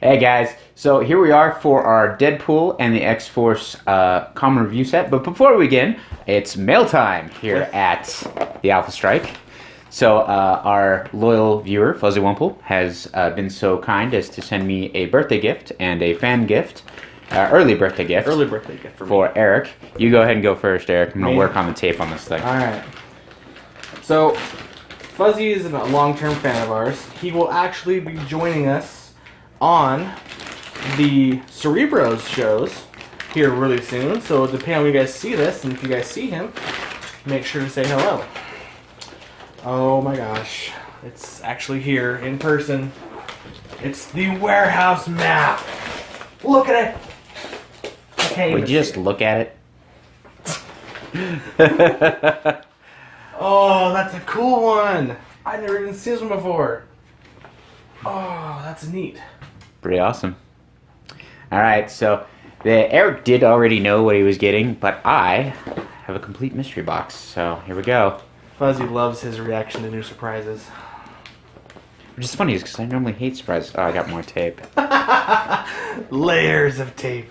Hey guys, so here we are for our Deadpool and the X-Force common review set. But before we begin, it's mail time here at the Alpha Strike. So our loyal viewer, Fuzzy Wumple, has been so kind as to send me a birthday gift and a fan gift. Early birthday gift. Early birthday gift for Eric. You go ahead and go first, Eric. I'm going to work on the tape on this thing. Alright. So, Fuzzy is a long-term fan of ours. He will actually be joining us on the Cerebros shows here really soon. So, depending on when you guys see this, and if you guys see him, make sure to say hello. Oh my gosh. It's actually here in person. It's the warehouse map. Look at it. Would you just look at it? Oh, that's a cool one. I never even seen this one before. Oh, that's neat. Pretty awesome. Alright, so Eric did already know what he was getting, but I have a complete mystery box. So here we go. Fuzzy loves his reaction to new surprises. Which is funny because I normally hate surprises. Oh, I got more tape. Layers of tape.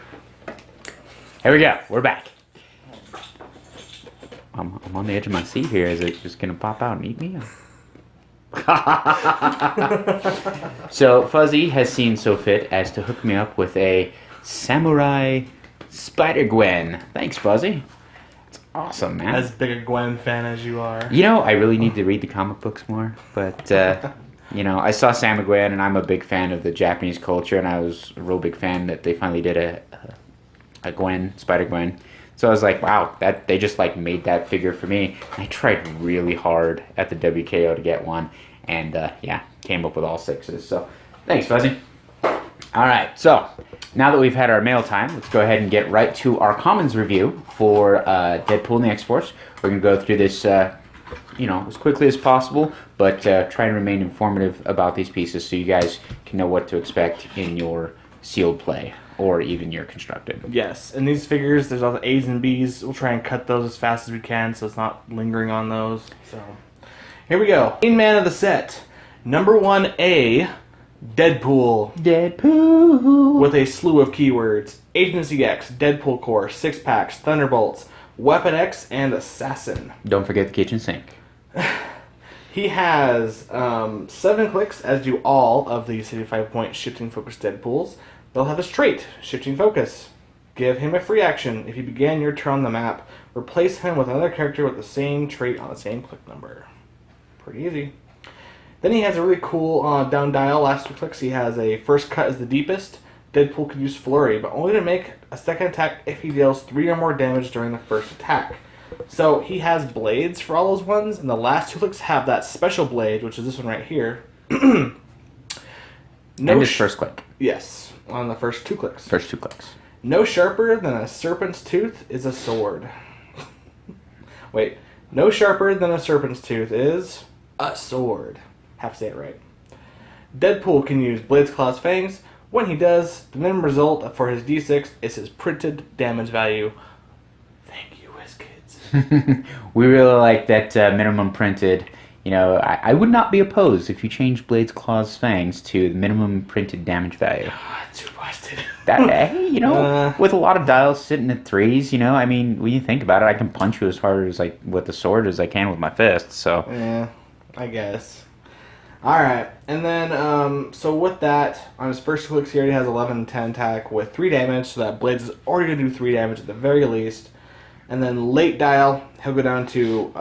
Here we go. We're back. I'm on the edge of my seat here. Is it just going to pop out and eat me? So, Fuzzy has seen so fit as to hook me up with a Samurai Spider-Gwen. Thanks, Fuzzy. It's awesome, man. As big a Gwen fan as you are. You know, I really need to read the comic books more. But, you know, I saw Sam Gwen, and I'm a big fan of the Japanese culture, and I was a real big fan that they finally did a Gwen, Spider-Gwen. So I was like, wow, that they just like made that figure for me. I tried really hard at the WKO to get one, and yeah, came up with all sixes. So thanks, Fuzzy. All right, so now that we've had our mail time, let's go ahead and get right to our commons review for Deadpool and the X-Force. We're gonna go through this, you know, as quickly as possible, but try and remain informative about these pieces so you guys can know what to expect in your sealed play. Or even your constructed. Yes, and these figures, there's all the A's and B's. We'll try and cut those as fast as we can so it's not lingering on those. So, here we go. Main man of the set. Number 1A, Deadpool. Deadpool. With a slew of keywords. Agency X, Deadpool Core, 6-packs, Thunderbolts, Weapon X, and Assassin. Don't forget the kitchen sink. He has 7 clicks, as do all of the 75-point shifting focus Deadpools. They'll have this trait, Shifting Focus. Give him a free action. If you began your turn on the map, replace him with another character with the same trait on the same click number. Pretty easy. Then he has a really cool down dial. Last 2 clicks, he has a first cut is the deepest. Deadpool can use Flurry, but only to make a second attack if he deals 3 or more damage during the first attack. So he has blades for all those ones, and the last 2 clicks have that special blade, which is this one right here. And his first click. Yes. On the first 2 clicks. First 2 clicks. No sharper than a serpent's tooth is a sword. Wait. No sharper than a serpent's tooth is a sword. Have to say it right. Deadpool can use Blades, Claws, Fangs. When he does, the minimum result for his D6 is his printed damage value. Thank you, WizKids. We really like that minimum printed. You know, I would not be opposed if you changed Blades, Claws, Fangs to the minimum printed damage value. Too busted. Hey, you know, with a lot of dials sitting at 3s, you know, I mean, when you think about it, I can punch you as hard as like with the sword as I can with my fist. So yeah, I guess. All right, and then so with that, on his first 2 clicks, he already has 11 and 10 attack with 3 damage, so that Blades is already gonna do 3 damage at the very least. And then late dial, he'll go down to,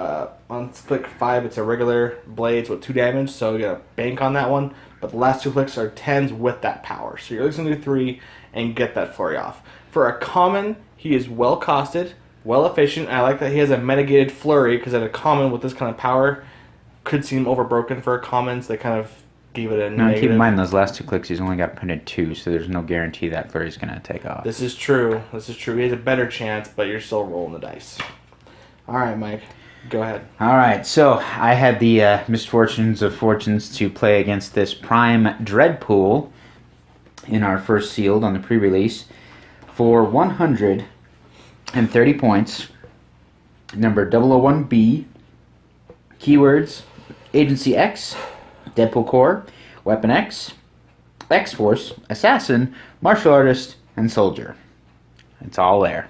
on click 5, it's a regular Blades with 2 damage, so you gotta bank on that one. But the last 2 clicks are 10s with that power. So you're at least gonna do 3 and get that flurry off. For a common, he is well costed, well efficient. I like that he has a mitigated flurry, because at a common with this kind of power, could seem overbroken for a common, so they kind of gave it a now negative. keep in mind those last 2 clicks, he's only got printed 2, so there's no guarantee that flurry's gonna take off. This is true. This is true. He has a better chance, but you're still rolling the dice. All right, Mike. Go ahead. All right, so I had the misfortunes of fortunes to play against this Prime Dreadpool in our first sealed on the pre-release for 130 points. Number 001B, keywords, Agency X, Deadpool Core, Weapon X, X-Force, Assassin, Martial Artist, and Soldier. It's all there.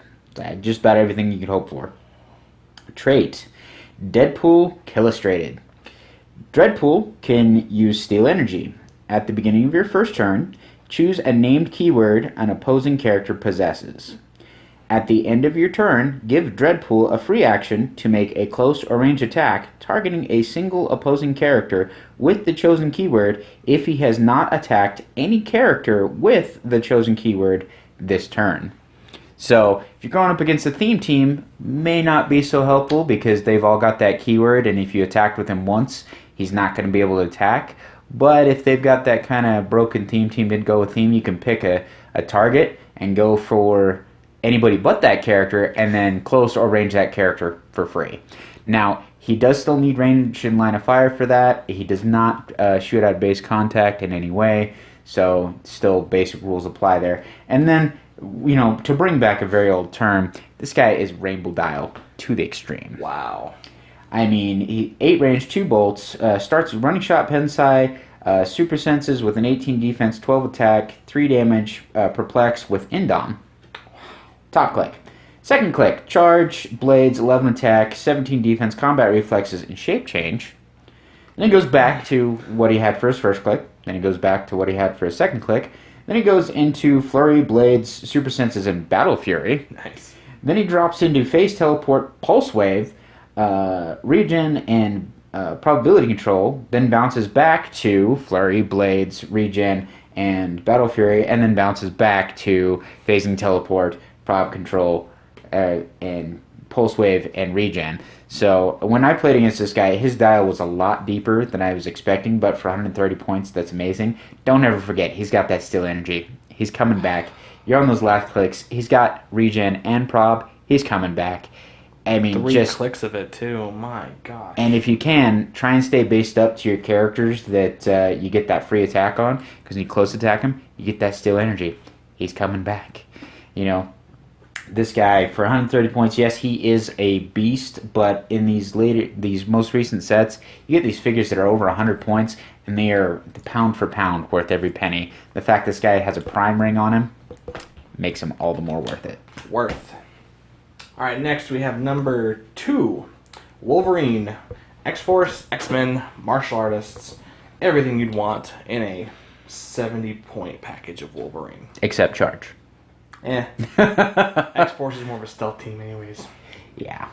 Just about everything you could hope for. Trait. Deadpool Illustrated. Deadpool can use Steel Energy. At the beginning of your first turn, choose a named keyword an opposing character possesses. At the end of your turn, give Deadpool a free action to make a close or range attack targeting a single opposing character with the chosen keyword if he has not attacked any character with the chosen keyword this turn. So, if you're going up against a theme team, may not be so helpful because they've all got that keyword, and if you attacked with him once, he's not going to be able to attack. But if they've got that kind of broken theme team, didn't go with theme, you can pick a target and go for anybody but that character, and then close or range that character for free. Now, he does still need range and line of fire for that. He does not shoot out base contact in any way, so still basic rules apply there. And then, you know, to bring back a very old term, this guy is Rainbow Dial to the extreme. Wow. I mean, 8 range, 2 bolts, starts with running shot, Pensai, super senses with an 18 defense, 12 attack, 3 damage, perplex with Indom. Top click. Second click, charge, blades, 11 attack, 17 defense, combat reflexes, and shape change. Then he goes back to what he had for his first click. Then he goes back to what he had for his second click. Then he goes into flurry, blades, super senses, and battle fury. Nice. Then he drops into phase teleport, pulse wave, regen, and probability control. Then bounces back to flurry, blades, regen, and battle fury, and then bounces back to phasing teleport, prob control, and pulse wave and regen. So when I played against this guy, his dial was a lot deeper than I was expecting, but for 130 points, that's amazing. Don't ever forget, he's got that Steel Energy. He's coming back. You're on those last clicks. He's got regen and prob. He's coming back. I mean, 3 clicks of it too. My gosh. And if you can, try and stay based up to your characters that you get that free attack on, because when you close attack him, you get that Steel Energy. He's coming back. You know, this guy for 130 points, yes, he is a beast, but in these most recent sets, you get these figures that are over 100 points, and they are pound for pound worth every penny. The fact this guy has a prime ring on him makes him all the more worth it. Worth. All right, next we have number 2, Wolverine, X-Force, X-Men, martial artists, everything you'd want in a 70-point package of Wolverine. Except charge. X-Force is more of a stealth team anyways. Yeah.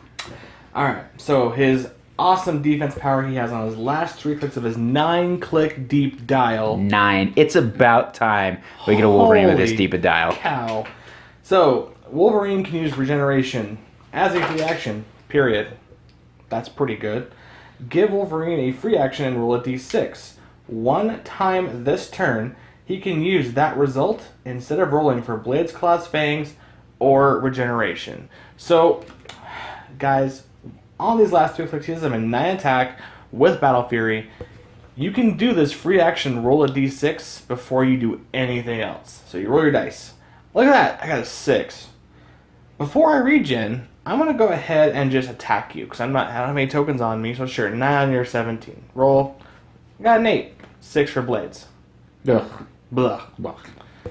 Alright, so his awesome defense power he has on his last 3 clicks of his 9-click deep dial. 9. It's about time we get a Wolverine with this deep a dial. Cow. So, Wolverine can use regeneration as a free action, period. That's pretty good. Give Wolverine a free action and roll a d6. One time this turn, he can use that result instead of rolling for Blades, Claws, Fangs, or Regeneration. So, guys, on these last 2 clicks, he has them in 9 attack with Battle Fury. You can do this free action, roll a d6 before you do anything else. So you roll your dice. Look at that, I got a 6. Before I regen, I'm going to go ahead and just attack you, because I don't have any tokens on me, so sure, 9 on your 17. Roll. I got an 8. 6 for Blades. Ugh. Blah. Blah.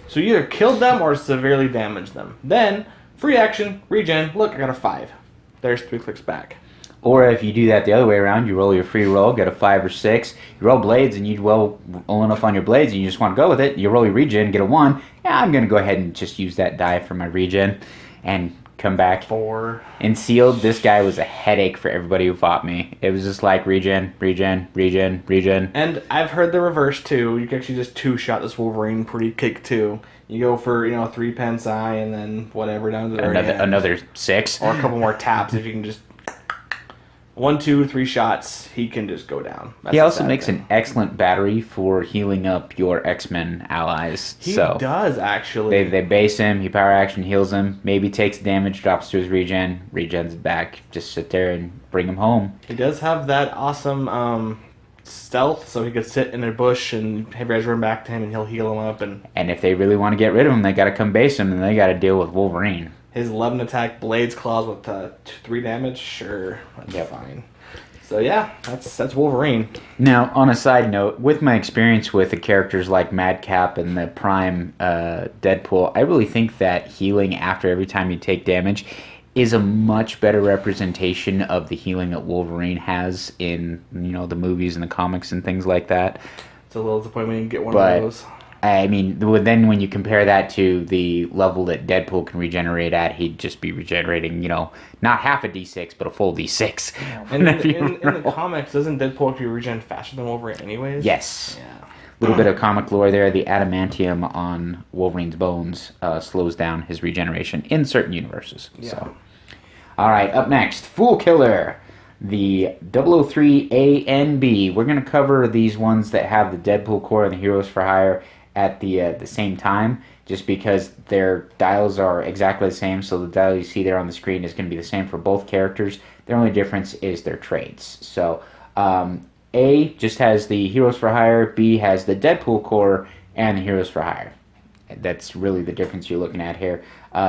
So you either killed them or severely damaged them. Then, free action, regen, look, I got a 5. There's 3 clicks back. Or if you do that the other way around, you roll your free roll, get a 5 or 6. You roll blades and you do well enough on your blades and you just want to go with it. You roll your regen, get a 1. Yeah, I'm going to go ahead and just use that die for my regen and come back. 4. In sealed, this guy was a headache for everybody who fought me. It was just like regen, regen, regen, regen. And I've heard the reverse too. You can actually just 2-shot this Wolverine pretty kick too. You go for, 3 Pensai and then whatever down to the very end. Another 6. Or a couple more taps if you can just 1, 2, 3 shots, he can just go down. That's he also makes an excellent battery for healing up your X-Men allies. He does, actually. They base him, he power action heals him, maybe takes damage, drops to his regen, regens back. Just sit there and bring him home. He does have that awesome stealth, so he could sit in a bush and have you guys run back to him and he'll heal him up. And if they really want to get rid of him, they got to come base him and they got to deal with Wolverine. His 11 attack Blades Claws with 3 damage, sure, that's fine. So yeah, that's Wolverine. Now, on a side note, with my experience with the characters like Madcap and the Prime Deadpool, I really think that healing after every time you take damage is a much better representation of the healing that Wolverine has in, the movies and the comics and things like that. It's a little disappointing when you get one of those. I mean, then when you compare that to the level that Deadpool can regenerate at, he'd just be regenerating, not half a D6, but a full D6. And in the comics, doesn't Deadpool actually regen faster than Wolverine anyways? Yes. Yeah. A little bit of comic lore there. The adamantium on Wolverine's bones slows down his regeneration in certain universes. Yeah. So, all right, up next, Fool Killer, the 003 A and B. We're going to cover these ones that have the Deadpool core and the Heroes for Hire at the same time, just because their dials are exactly the same. So the dial you see there on the screen is going to be the same for both characters. Their only difference is their traits. So, A just has the Heroes for Hire, B has the Deadpool core and the Heroes for Hire. That's really the difference you're looking at here.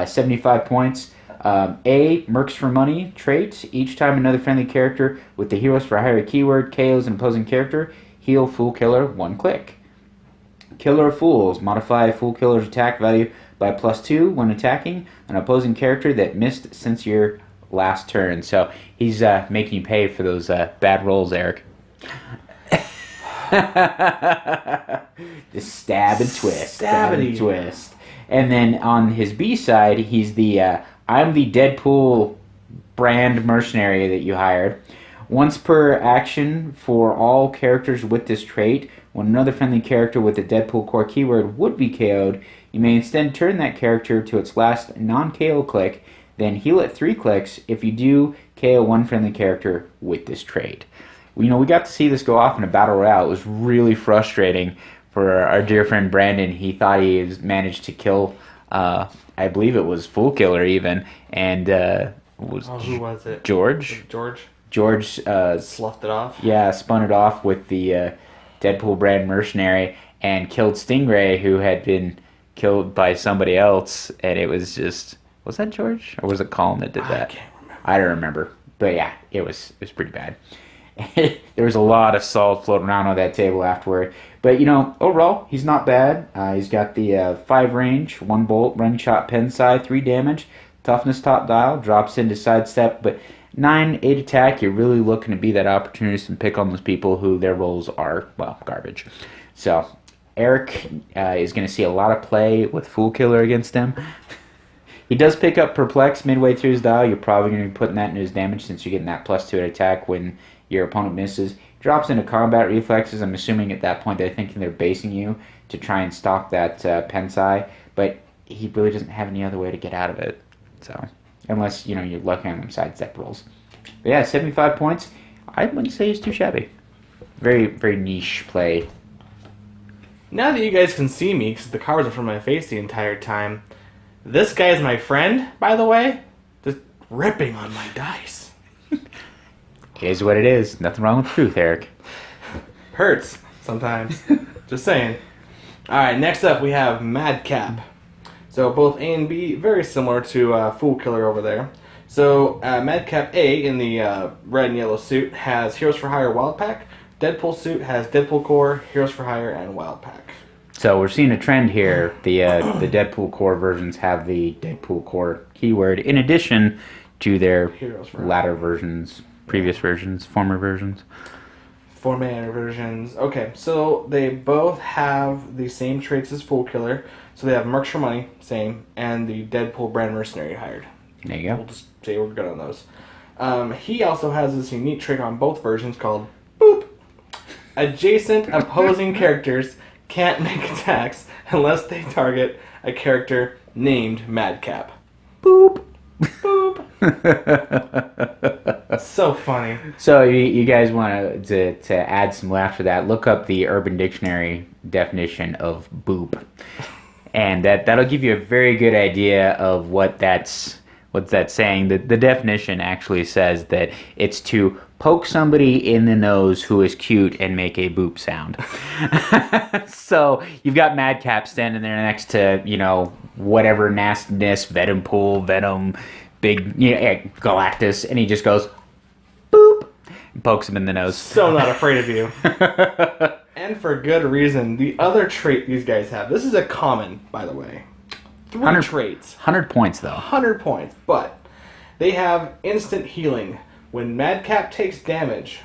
75 points. A, Mercs for Money trait. Each time another friendly character with the Heroes for Hire keyword KOs an opposing character, heal Fool Killer 1 click. Killer of Fools. Modify Fool Killer's attack value by +2 when attacking an opposing character that missed since your last turn. So he's making you pay for those bad rolls, Eric. Just stab and twist. Stab and twist. And then on his B side, he's the I'm the Deadpool brand mercenary that you hired. Once per action for all characters with this trait, when another friendly character with the Deadpool core keyword would be KO'd, you may instead turn that character to its last non-KO click, then heal it 3 clicks if you do KO one friendly character with this trait. We got to see this go off in a battle royale. It was really frustrating for our dear friend Brandon. He thought he managed to kill, I believe it was Fool Killer even, and who was it? George. George sloughed it off. Yeah, spun it off with the Deadpool brand mercenary and killed Stingray, who had been killed by somebody else. And it was that George or was it Colin that did that? I can't remember. I don't remember, but yeah, it was pretty bad. There was a lot of salt floating around on that table afterward. But, overall, he's not bad. He's got the 5 range, 1 bolt, running shot, pen side, 3 damage, toughness top dial, drops into sidestep, but 9, 8 attack. You're really looking to be that opportunist and pick on those people who their rolls are, garbage. So, Eric is going to see a lot of play with Fool Killer against him. He does pick up Perplex midway through his dial. You're probably going to be putting that into his damage since you're getting that +2 attack when your opponent misses. Drops into combat reflexes. I'm assuming at that point they're thinking they're basing you to try and stop that Pensai, but he really doesn't have any other way to get out of it. So, unless, you're lucky on them sidestep rolls. But yeah, 75 points. I wouldn't say it's too shabby. Very, very niche play. Now that you guys can see me, because the cards are from my face the entire time, this guy is my friend, by the way, just ripping on my dice. It is what it is. Nothing wrong with truth, Eric. Hurts sometimes. Just saying. Alright, next up we have Madcap. So both A and B, very similar to Fool Killer over there. So Madcap A in the red and yellow suit has Heroes for Hire Wild Pack. Deadpool suit has Deadpool Core, Heroes for Hire, and Wild Pack. So we're seeing a trend here. The Deadpool Core versions have the Deadpool Core keyword in addition to their latter versions, previous versions, former versions. Former versions. Okay, so they both have the same traits as Fool Killer. So they have Mercs for Money, same, and the Deadpool brand mercenary hired. There you go. We'll just say we're good on those. He also has this unique trait on both versions called Boop. Adjacent opposing characters can't make attacks unless they target a character named Madcap. Boop. Boop. That's so funny. So you guys want to add some laughter to that, look up the Urban Dictionary definition of boop. And that'll give you a very good idea of what that's saying. The definition actually says that it's to poke somebody in the nose who is cute and make a boop sound. So you've got Madcap standing there next to, whatever nastiness, Venom, big Galactus, and he just goes, boop. Pokes him in the nose. So not afraid of you. And for good reason. The other trait these guys have. This is a common, by the way. 3 traits. 100 points, though. 100 points. But they have instant healing. When Madcap takes damage,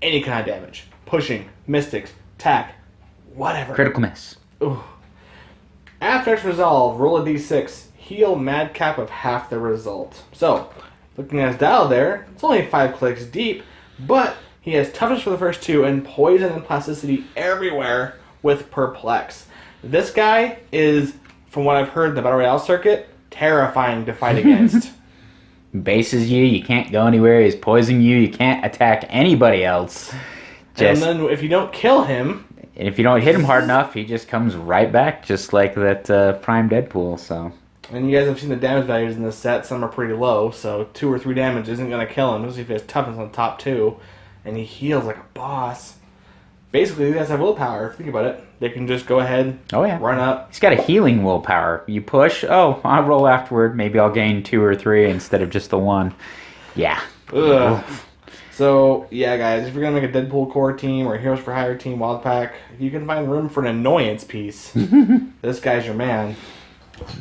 any kind of damage, pushing, mystics, attack, whatever. Critical miss. Ooh. After its resolve, roll a d6. Heal Madcap of half the result. So, looking at his dial there, it's only 5 clicks deep, but he has toughness for the first 2 and poison and plasticity everywhere with Perplex. This guy is, from what I've heard in the Battle Royale circuit, terrifying to fight against. Bases you can't go anywhere, he's poisoning you can't attack anybody else. And then if you don't kill him... And if you don't hit him hard enough, he just comes right back, just like that Prime Deadpool, so... And you guys have seen the damage values in this set. Some are pretty low, so 2 or 3 damage isn't going to kill him, especially if he has toughness on the top 2. And he heals like a boss. Basically, these guys have willpower. If you think about it, they can just go ahead, run up. He's got a healing willpower. You push, I'll roll afterward. Maybe I'll gain 2 or 3 instead of just the 1. Yeah. Ugh. So, yeah, guys, if you're going to make a Deadpool core team or a Heroes for Hire team, Wild Pack, if you can find room for an annoyance piece, this guy's your man.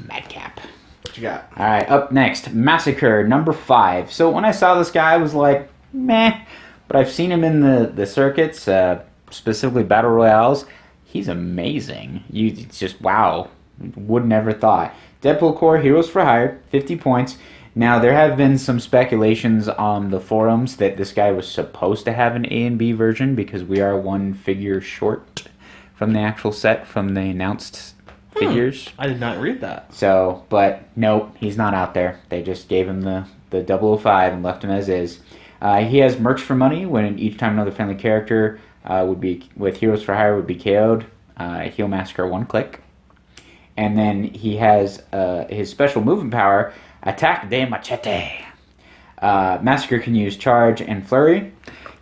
Madcap. What you got? Alright, up next, Massacre, number 5. So when I saw this guy, I was like, meh. But I've seen him in the circuits, specifically Battle Royales. He's amazing. It's just, wow. Would never thought. Deadpool Core, Heroes for Hire, 50 points. Now, there have been some speculations on the forums that this guy was supposed to have an A and B version because we are 1 figure short from the actual set, from the announced figures. I did not read that. So, but nope, he's not out there. They just gave him the 005 and left him as is. He has merch for money when each time another friendly character would be with Heroes for Hire would be KO'd. He'll massacre 1 click. And then he has his special movement power, Attack de Machete. Massacre can use Charge and Flurry.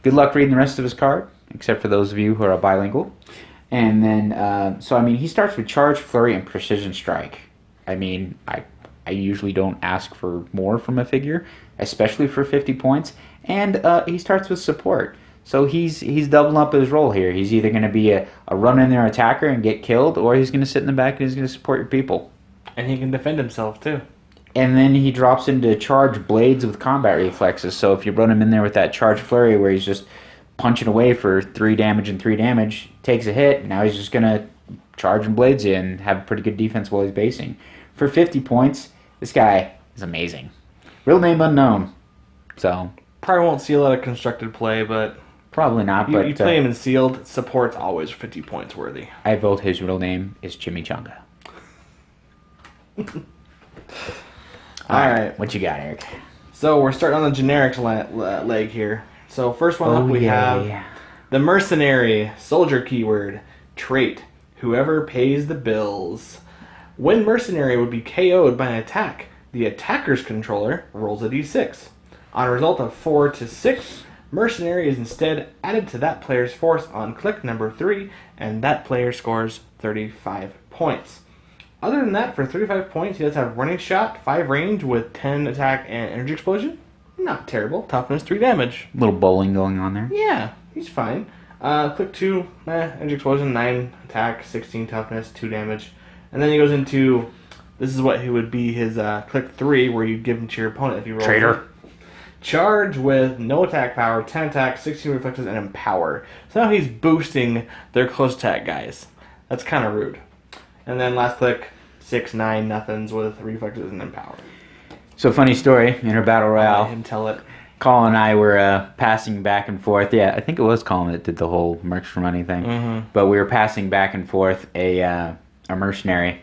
Good luck reading the rest of his card, except for those of you who are bilingual. And then, so I mean, he starts with Charge, Flurry, and Precision Strike. I mean, I usually don't ask for more from a figure, especially for 50 points. And he starts with Support. So he's doubling up his role here. He's either going to be a run-in-there attacker and get killed, or he's going to sit in the back and he's going to support your people. And he can defend himself, too. And then he drops into Charge Blades with combat reflexes. So if you run him in there with that Charge Flurry where he's just punching away for 3 damage and 3 damage, takes a hit, now he's just going to charge and blades you and have pretty good defense while he's basing. For 50 points, this guy is amazing. Real name unknown. So probably won't see a lot of constructed play, but... Probably not, but... You play him in sealed, support's always 50 points worthy. I vote his real name is Chimichanga. Alright, what you got, Eric? So we're starting on the generics leg here. So first one up we have the Mercenary, soldier keyword, trait, whoever pays the bills. When Mercenary would be KO'd by an attack, the attacker's controller rolls a d6. On a result of 4 to 6, Mercenary is instead added to that player's force on click number 3, and that player scores 35 points. Other than that, for 35 points, he does have Running Shot, 5 range with 10 attack and Energy Explosion. Not terrible. Toughness, 3 damage. A little bowling going on there. Yeah, he's fine. Click 2, Energy Explosion, 9 attack, 16 toughness, 2 damage. And then he goes into, this is what he would be his click 3, where you give him to your opponent if you roll. Traitor. Charge with no attack power, 10 attack, 16 reflexes, and Empower. So now he's boosting their close attack guys. That's kind of rude. And then last click, 6, 9 nothings with reflexes and Empower. So funny story, in our Battle Royale. I'll let him tell it. Colin and I were passing back and forth. Yeah, I think it was Colin that did the whole merch for money thing. Mm-hmm. But we were passing back and forth a mercenary.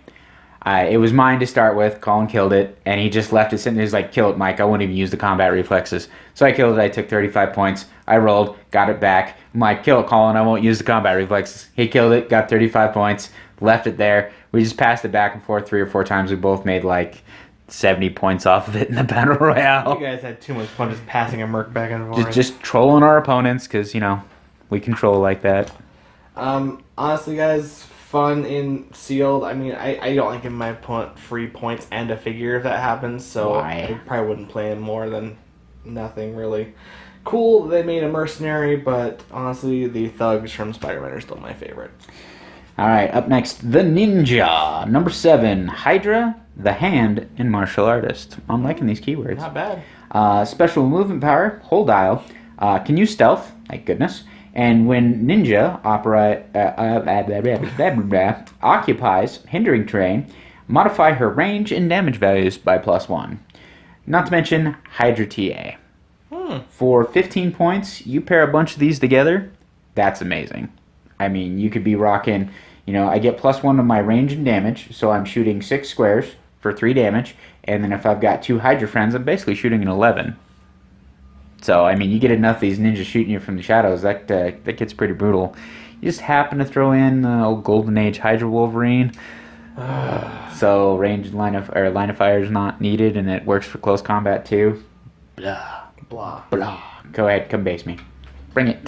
It was mine to start with. Colin killed it, and he just left it sitting there. He's like, kill it, Mike. I won't even use the combat reflexes. So I killed it. I took 35 points. I rolled, got it back. Mike, kill it, Colin. I won't use the combat reflexes. He killed it, got 35 points, left it there. We just passed it back and forth 3 or 4 times. We both made like 70 points off of it in the Battle Royale. You guys had too much fun just passing a merc back and forth. Just trolling our opponents, because, you know, we control like that. Honestly, guys, fun in sealed. I mean, I don't like giving my opponent free points and a figure if that happens, so Why? I probably wouldn't play him more than nothing, really. Cool, they made a mercenary, but honestly, the thugs from Spider-Man are still my favorite. All right, up next, the Ninja. Number 7, Hydra, the Hand, and Martial Artist. I'm liking these keywords. Not bad. Special movement power, hold dial. Can use stealth, thank goodness. And when Ninja occupies hindering terrain, modify her range and damage values by +1. Not to mention Hydra TA. For 15 points, you pair a bunch of these together, that's amazing. I mean, you could be rocking, I get +1 to my range and damage, so I'm shooting 6 squares for 3 damage, and then if I've got 2 Hydra friends, I'm basically shooting an 11. So, I mean, you get enough of these ninjas shooting you from the shadows, that gets pretty brutal. You just happen to throw in the old Golden Age Hydra Wolverine, so range line of fire is not needed, and it works for close combat too. Blah. Blah. Go ahead, come base me. Bring it.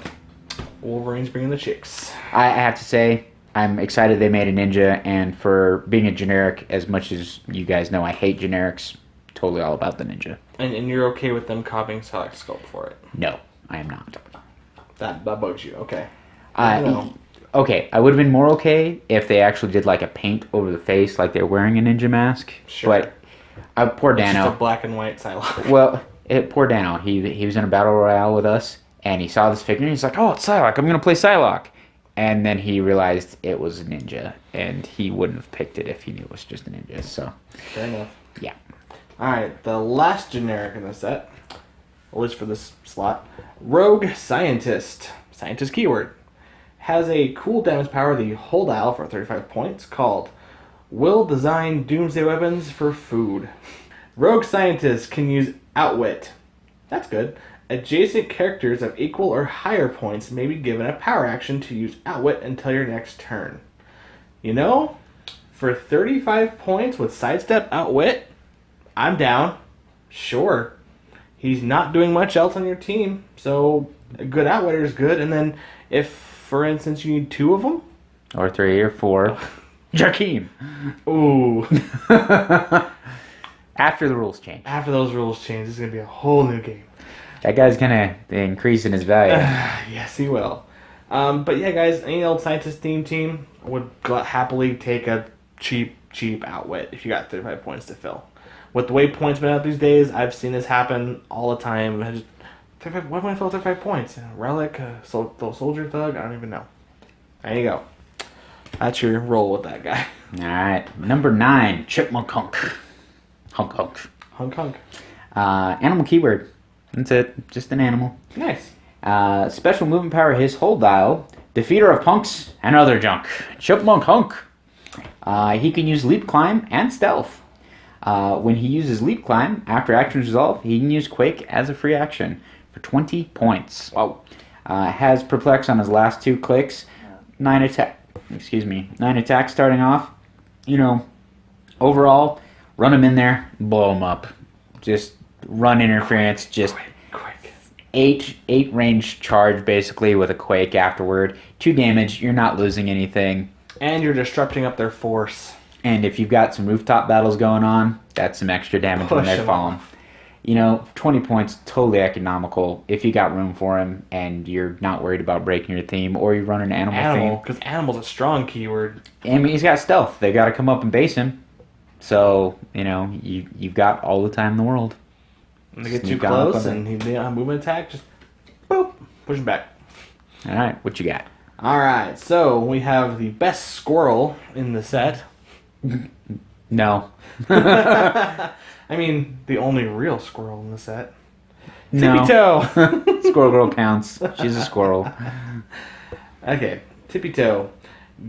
Wolverine's bringing the chicks. I have to say, I'm excited they made a ninja, and for being a generic, as much as you guys know I hate generics, totally all about the ninja. And you're okay with them copying Select Sculpt for it? No, I am not. That bugs you, okay. Okay, I would have been more okay if they actually did like a paint over the face like they're wearing a ninja mask. Sure. But poor It's Dano. just a black and white Psylocke. Well, poor Dano. He was in a battle royale with us, and he saw this figure, and he's like, "Oh, it's Psylocke. I'm gonna play Psylocke." And then he realized it was a ninja, and he wouldn't have picked it if he knew it was just a ninja. So, Fair enough. yeah. Alright, the last generic in the set, at least for this slot, Rogue Scientist. Scientist keyword. Has a cool damage power, the hold dial for 35 points, called Will Design Doomsday Weapons for Food. Rogue Scientist can use Outwit. That's good. Adjacent characters of equal or higher points may be given a power action to use Outwit until your next turn. For 35 points with Sidestep Outwit, I'm down. Sure. He's not doing much else on your team, so a good Outwitter is good. And then if, for instance, you need 2 of them? Or 3 or 4. Jarkeem. Ooh. After the rules change. After those rules change, this is going to be a whole new game. That guy's gonna increase in his value. Yes, he will. But yeah, guys, any old Scientist team would happily take a cheap Outwit if you got 35 points to fill. With the way points been out these days, I've seen this happen all the time. Why do I fill 35 points? Relic, Soldier Thug? I don't even know. There you go. That's your roll with that guy. Alright, number 9, Chipmunk Hunk. Hunk. Hunk. Animal keyword. That's it. Just an animal. Nice. Special movement power, his hold dial. Defeater of punks and other junk. Chipmunk Hunk. He can use leap climb and stealth. When he uses leap climb, after action resolve, he can use quake as a free action for 20 points. Wow. Has perplex on his last 2 clicks. 9 attacks starting off. Overall, run him in there, blow him up. Just run interference, just Quick. 8 range charge basically with a quake afterward. 2 damage, you're not losing anything. And you're disrupting up their force. And if you've got some rooftop battles going on, that's some extra damage when they're falling. 20 points, totally economical if you got room for him and you're not worried about breaking your theme, or you run an animal theme. Because animal's a strong keyword. I mean, he's got stealth. They got to come up and base him. So, you've got all the time in the world. When they get Sneak too on up close on and he didn't have a movement attack, just boop, push him back. All right, what you got? All right, so we have the best squirrel in the set. No. I mean, the only real squirrel in the set. No. TIPPY-TOE. Squirrel Girl counts. She's a squirrel. Okay, TIPPY-TOE.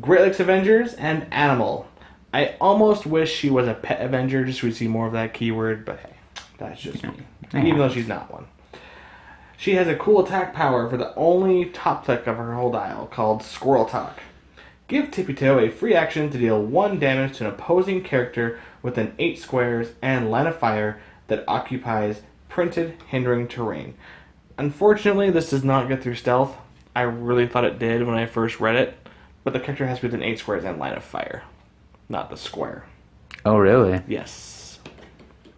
Great Lakes Avengers and Animal. I almost wish she was a pet Avenger just so we'd see more of that keyword, but hey, that's just me. Yeah. Even though she's not one. She has a cool attack power for the only top click of her whole dial called Squirrel Talk. Give TIPPY-TOE a free action to deal 1 damage to an opposing character within 8 squares and line of fire that occupies printed hindering terrain. Unfortunately, this does not get through stealth. I really thought it did when I first read it, but the character has to be within 8 squares and line of fire, not the square. Oh, really? Yes.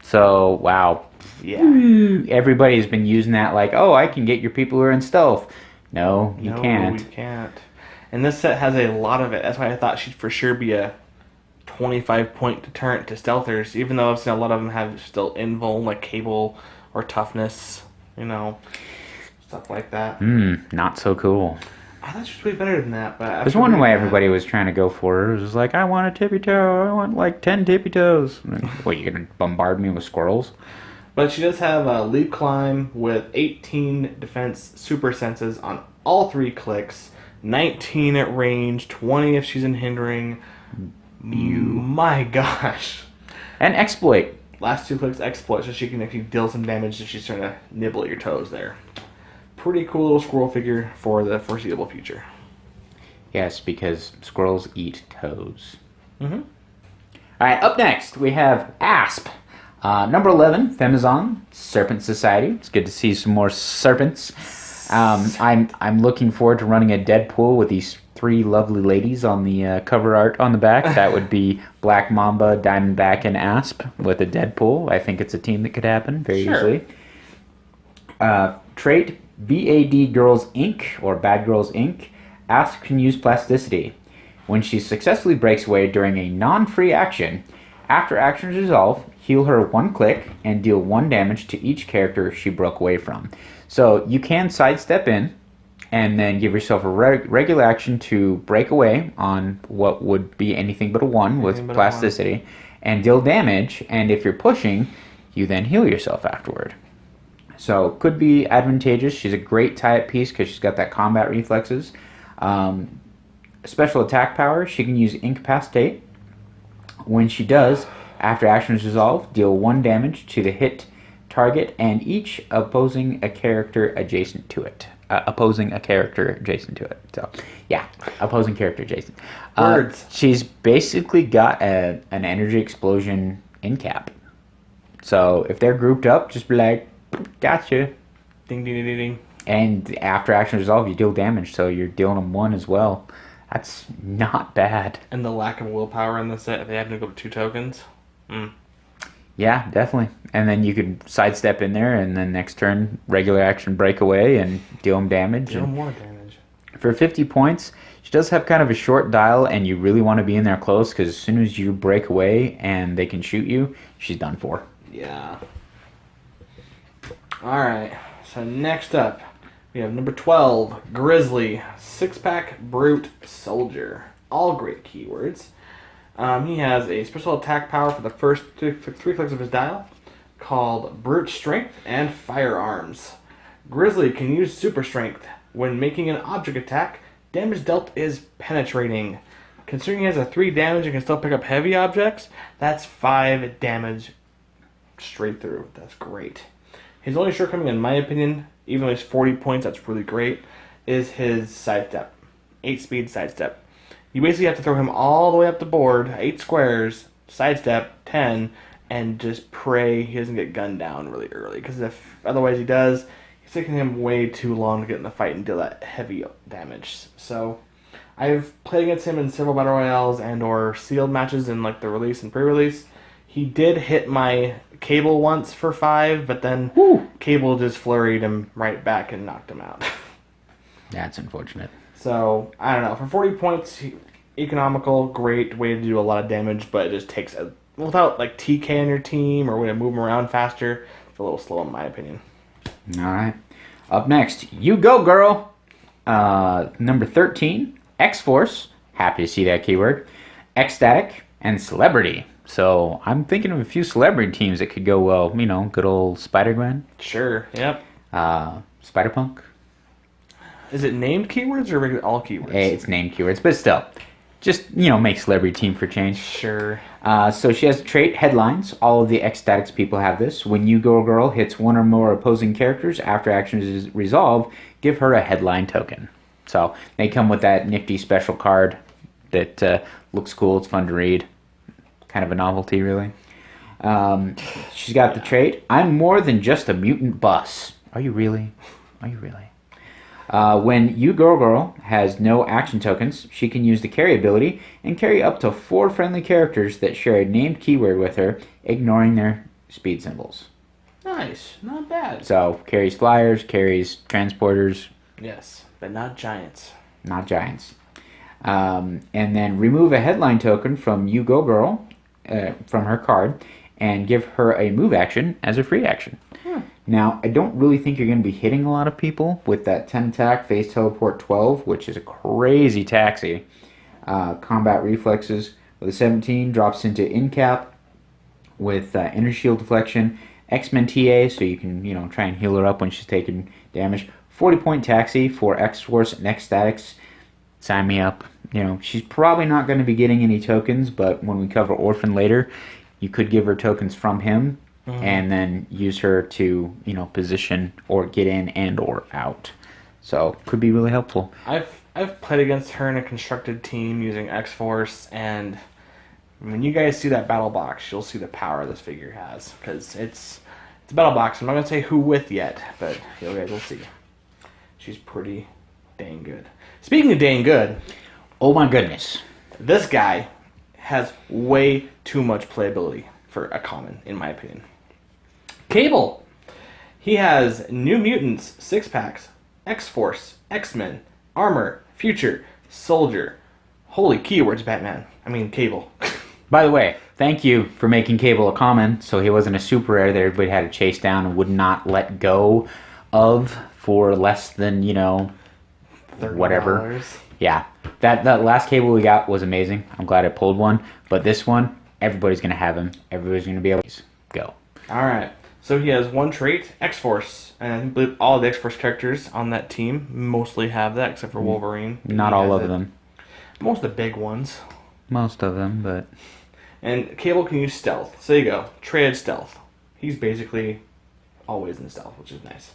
So, wow. Yeah. Everybody's been using that like, oh, I can get your people who are in stealth. No, you can't. You can't. And this set has a lot of it. That's why I thought she'd for sure be a 25-point deterrent to stealthers, even though I've seen a lot of them have still invul, like cable or toughness, stuff like that. Not so cool. I thought she was way better than that, but I was wondering why everybody was trying to go for her. It was like, I want a tippy-toe. I want like 10 tippy-toes. What, you're going to bombard me with squirrels? But she does have a leap climb with 18 defense super senses on all 3 clicks, 19 at range, 20 if she's in hindering. My gosh. And exploit. Last 2 clicks exploit, so she can actually deal some damage if she's trying to nibble at your toes there. Pretty cool little squirrel figure for the foreseeable future. Yes, because squirrels eat toes. Mm-hmm. All right, up next we have Asp. Number 11, Femizon, Serpent Society. It's good to see some more serpents. I'm looking forward to running a Deadpool with these 3 lovely ladies on the cover art on the back. That would be Black Mamba, Diamondback, and Asp with a Deadpool. I think it's a team that could happen very easily. Trait, BAD Girls Inc. or Bad Girls Inc. Asp can use plasticity. When she successfully breaks away during a non-free action, after actions resolve, heal her 1 click and deal 1 damage to each character she broke away from. So you can sidestep in and then give yourself a regular action to break away on what would be anything but a 1 with plasticity and deal damage, and if you're pushing, you then heal yourself afterward. So could be advantageous. She's a great tie-up piece because she's got that combat reflexes. Special attack power, she can use Incapacitate. When she does, after action is resolved, deal 1 damage to the hit target and each opposing a character adjacent to it. So, yeah, opposing character adjacent. Words. She's basically got an energy explosion in cap. So if they're grouped up, just be like, gotcha. Ding, ding, ding, ding, ding. And after action resolve, you deal damage, so you're dealing them 1 as well. That's not bad. And the lack of willpower in the set, if they have to go with 2 tokens. Yeah, definitely. And then you could sidestep in there, and then next turn, regular action break away and deal them damage. Deal more damage. For 50 points, she does have kind of a short dial, and you really want to be in there close, because as soon as you break away and they can shoot you, she's done for. Yeah. Alright, so next up, we have number 12, Grizzly, 6-pack Brute Soldier. All great keywords. He has a special attack power for the first 3 clicks of his dial, called Brute Strength and Firearms. Grizzly can use Super Strength. When making an object attack, damage dealt is penetrating. Considering he has a 3 damage and can still pick up heavy objects, that's 5 damage straight through. That's great. His only shortcoming, in my opinion, even though he's 40 points, that's really great, is his sidestep. 8-speed sidestep. You basically have to throw him all the way up the board, 8 squares, sidestep, 10, and just pray he doesn't get gunned down really early. Because if otherwise he does, it's taking him way too long to get in the fight and deal that heavy damage. So I've played against him in several battle royales and or sealed matches in like the release and pre-release. He did hit my Cable once for 5, but then Cable just flurried him right back and knocked him out. That's unfortunate. So, I don't know. For 40 points, economical, great way to do a lot of damage, but it just takes without like TK on your team or way to move him around faster, it's a little slow in my opinion. Alright. Up next, you go, girl! Number 13, X-Force. Happy to see that keyword. Ecstatic and Celebrity. So I'm thinking of a few celebrity teams that could go well. You know, good old Spider-Gwen. Sure, yep. Spider-Punk. Is it named keywords or all keywords? Hey, it's named keywords, but still. Just, make celebrity team for change. Sure. So she has a trait, Headlines. All of the Ecstatics people have this. When you go girl hits 1 or more opposing characters after action is resolved, give her a headline token. So they come with that nifty special card that looks cool. It's fun to read. Kind of a novelty, really. She's got the trait, I'm more than just a mutant bus. Are you really? Are you really? When you girl has no action tokens, she can use the carry ability and carry up to 4 friendly characters that share a named keyword with her, ignoring their speed symbols. Nice. Not bad. So, carries flyers, carries transporters. Yes, but not giants. Not giants. And then remove a headline token from You Go Girl from her card and give her a move action as a free action. Now, I don't really think you're going to be hitting a lot of people with that 10 attack, phase teleport 12, which is a crazy taxi. Combat reflexes with a 17 drops into incap with energy shield deflection. X-Men TA, so you can, try and heal her up when she's taking damage. 40-point taxi for X-Force and X-Statics. Sign me up. She's probably not going to be getting any tokens, but when we cover Orphan later, you could give her tokens from him and then use her to, position or get in and or out. So, could be really helpful. I've played against her in a constructed team using X-Force, and when you guys see that battle box, you'll see the power this figure has, because it's a battle box. I'm not going to say who with yet, but you guys will see. She's pretty dang good. Speaking of dang good, Oh my goodness. this guy has way too much playability for a common, in my opinion. Cable. He has New Mutants 6-packs, X-Force, X-Men, Armor, Future, Soldier. Holy keywords, Batman. I mean, Cable. By the way, thank you for making Cable a common, so he wasn't a super rare that everybody had to chase down and would not let go of for less than, whatever. $30. Yeah, that last Cable we got was amazing. I'm glad I pulled one, but this one, everybody's going to have him. Everybody's going to be able to go. All right. So he has one trait, X-Force, and I believe all the X-Force characters on that team mostly have that, except for Wolverine. Not all of them. Most of the big ones. Most of them, but... And Cable can use stealth. So there you go. Triad stealth. He's basically always in stealth, which is nice.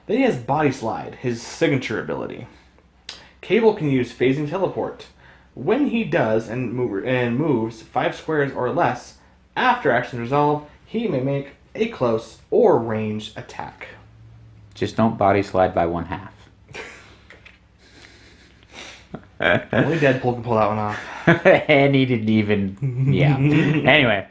Then he has Body Slide, his signature ability. Cable can use phasing teleport. When he does and moves 5 squares or less, after action resolve, he may make a close or range attack. Just don't body slide by 1/2. Only Deadpool can pull that one off. And he didn't even... Yeah. Anyway.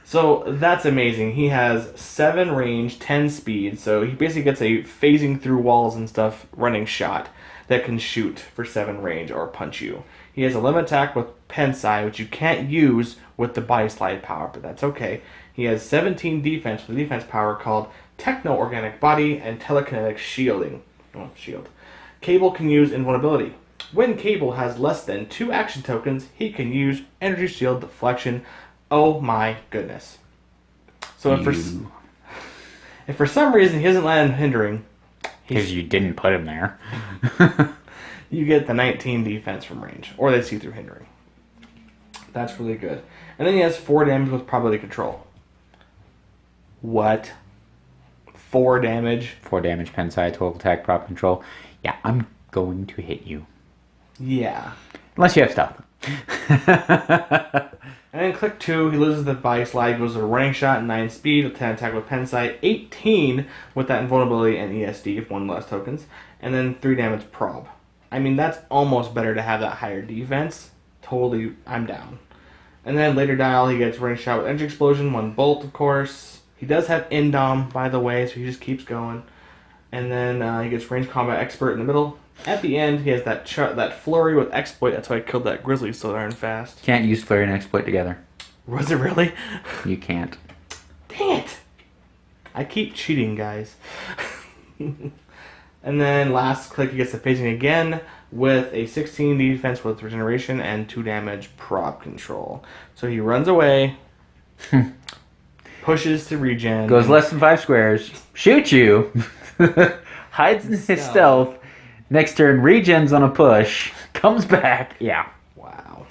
So that's amazing. He has 7 range, 10 speed, so he basically gets a phasing through walls and stuff running shot that can shoot for 7 range or punch you. He has 11 attack with Pensai, which you can't use with the body slide power, but that's okay. He has 17 defense with defense power called Techno-Organic Body and Telekinetic Shielding. Oh, shield. Cable can use Invulnerability. When Cable has less than 2 action tokens, he can use Energy Shield Deflection. Oh my goodness. So if for some reason he doesn't land hindering, Because you didn't put him there. you get the 19 defense from range, or they see through hindering. That's really good. And then he has 4 damage with probability control. What? 4 damage? 4 damage, Pensai, 12 attack, prop control. Yeah, I'm going to hit you. Yeah. Unless you have stuff. And then click 2, he loses the body slide, goes to a running shot, 9 speed, with 10 attack with Pensai, 18 with that invulnerability and ESD if 1 less tokens, and then 3 damage prob. I mean, that's almost better to have that higher defense. Totally, I'm down. And then later dial, he gets running shot with energy explosion, 1 bolt, of course. He does have Indom, by the way, so he just keeps going. And then he gets range combat expert in the middle. At the end, he has that flurry with exploit. That's why I killed that grizzly so darn fast. Can't use flurry and exploit together. Was it really? You can't. Dang it! I keep cheating, guys. And then last click, he gets the phasing again with a 16 defense with regeneration and 2 damage prop control. So he runs away, pushes to regen. Goes less than 5 squares, shoots you, hides in his stealth, next turn regens on a push, comes back. Yeah. Wow.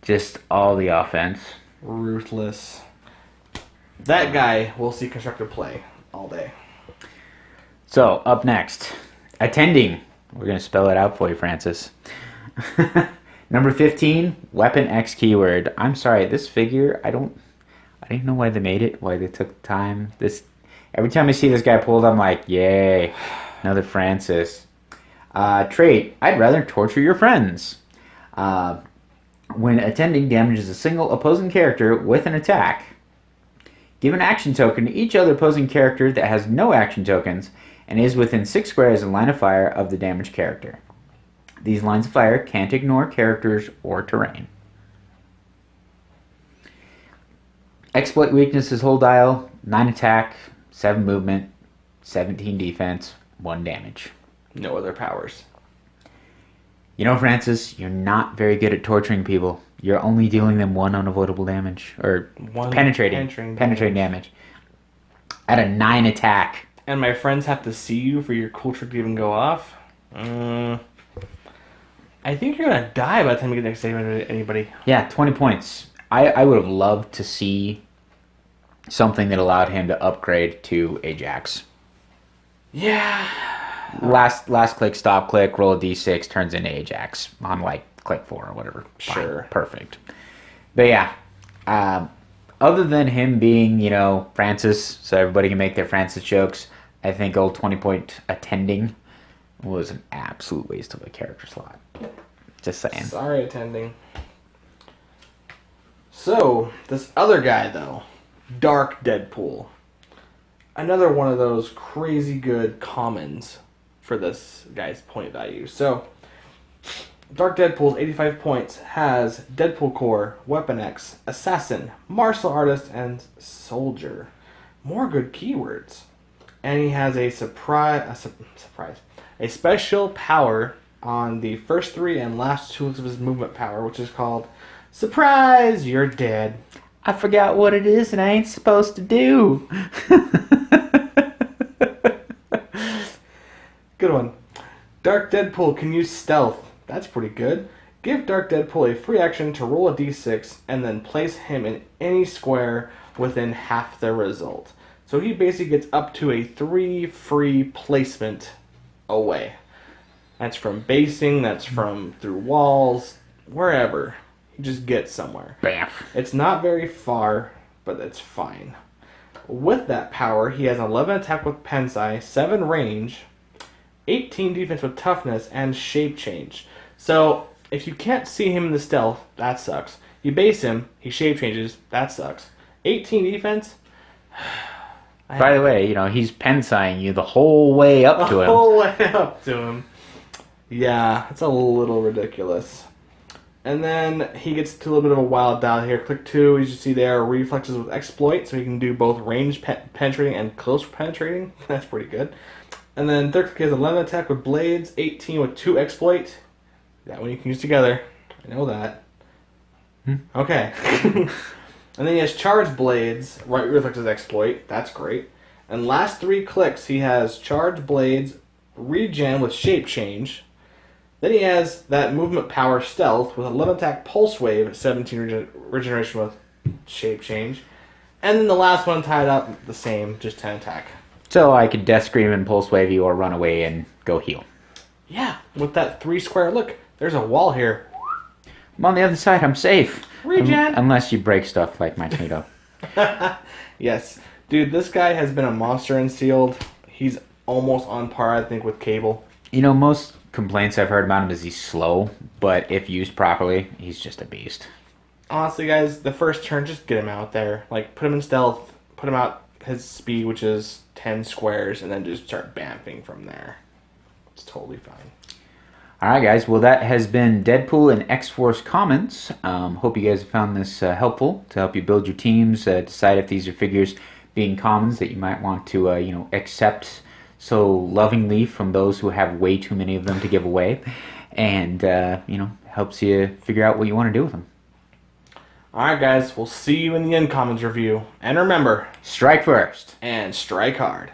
Just all the offense. Ruthless. That guy will see constructive play all day. So, up next, attending. We're going to spell it out for you, Francis. Number 15, Weapon X keyword. I'm sorry, this figure, I didn't know why they made it, why they took time. Every time I see this guy pulled, I'm like, yay, another Francis. Trait, I'd rather torture your friends. When attending damages a single opposing character with an attack, Give an action token to each other opposing character that has no action tokens and is within 6 squares in line of fire of the damaged character. These lines of fire can't ignore characters or terrain. Exploit weakness is whole dial, 9 attack, 7 movement, 17 defense, 1 damage. No other powers. You know, Francis, you're not very good at torturing people. You're only dealing them 1 unavoidable damage. Or penetrating damage. At a 9 attack. And my friends have to see you for your cool trick to even go off? I think you're going to die by the time you get next day to anybody. Yeah, 20 points. I would have loved to see something that allowed him to upgrade to Ajax. Yeah. Last click, stop click, roll a d6, turns into Ajax on like click 4 or whatever. Sure. Fine. Perfect. But yeah, other than him being, you know, Francis, so everybody can make their Francis jokes, I think old 20-point attending was an absolute waste of a character slot. Just saying. Sorry, attending. So, this other guy, though, Dark Deadpool. Another one of those crazy good commons for this guy's point value. So, Dark Deadpool's 85 points has Deadpool Core, Weapon X, Assassin, Martial Artist, and Soldier. More good keywords. And he has a a special power on the first 3 and last 2 of his movement power, which is called Surprise, You're Dead. I forgot what it is and I ain't supposed to do. Good one. Dark Deadpool can use stealth. That's pretty good. Give Dark Deadpool a free action to roll a d6 and then place him in any square within half the result. So he basically gets up to a 3 free placement away. That's from basing, that's from through walls, wherever. He just gets somewhere. Bam. It's not very far, but it's fine. With that power, he has 11 attack with Pensai, 7 range, 18 defense with toughness, and shape change. So, if you can't see him in the stealth, that sucks. You base him, he shape changes, that sucks. 18 defense? By the way, you know, he's Pensaiing you the whole way up to him. The whole way up to him. Yeah, it's a little ridiculous. And then he gets to a little bit of a wild dial here. Click 2, as you see there, reflexes with exploit, so he can do both range penetrating and close penetrating. That's pretty good. And then third click has 11 attack with blades, 18 with 2 exploit. That one you can use together. I know that. Okay. And then he has charge blades, right reflexes exploit. That's great. And last 3 clicks he has charge blades, regen with shape change. Then he has that movement power stealth with 11 attack pulse wave, 17 regeneration with shape change. And then the last one tied up the same, just 10 attack. So I could death scream and pulse wave you or run away and go heal. Yeah, with that 3 square look, there's a wall here. I'm on the other side, I'm safe. Regen! Unless you break stuff like Mikeneto. Yes. Dude, this guy has been a monster in sealed. He's almost on par, I think, with Cable. You know, most complaints I've heard about him is he's slow, but if used properly, he's just a beast. Honestly, guys, the first turn, just get him out there. Like, put him in stealth, put him out his speed, which is 10 squares, and then just start bamfing from there. It's totally fine. Alright guys, well that has been Deadpool and X-Force Commons. Hope you guys have found this helpful to help you build your teams, decide if these are figures being commons that you might want to you know, accept so lovingly from those who have way too many of them to give away, and you know, helps you figure out what you want to do with them. Alright guys, we'll see you in the Uncommons review. And remember, Strike first. and strike hard.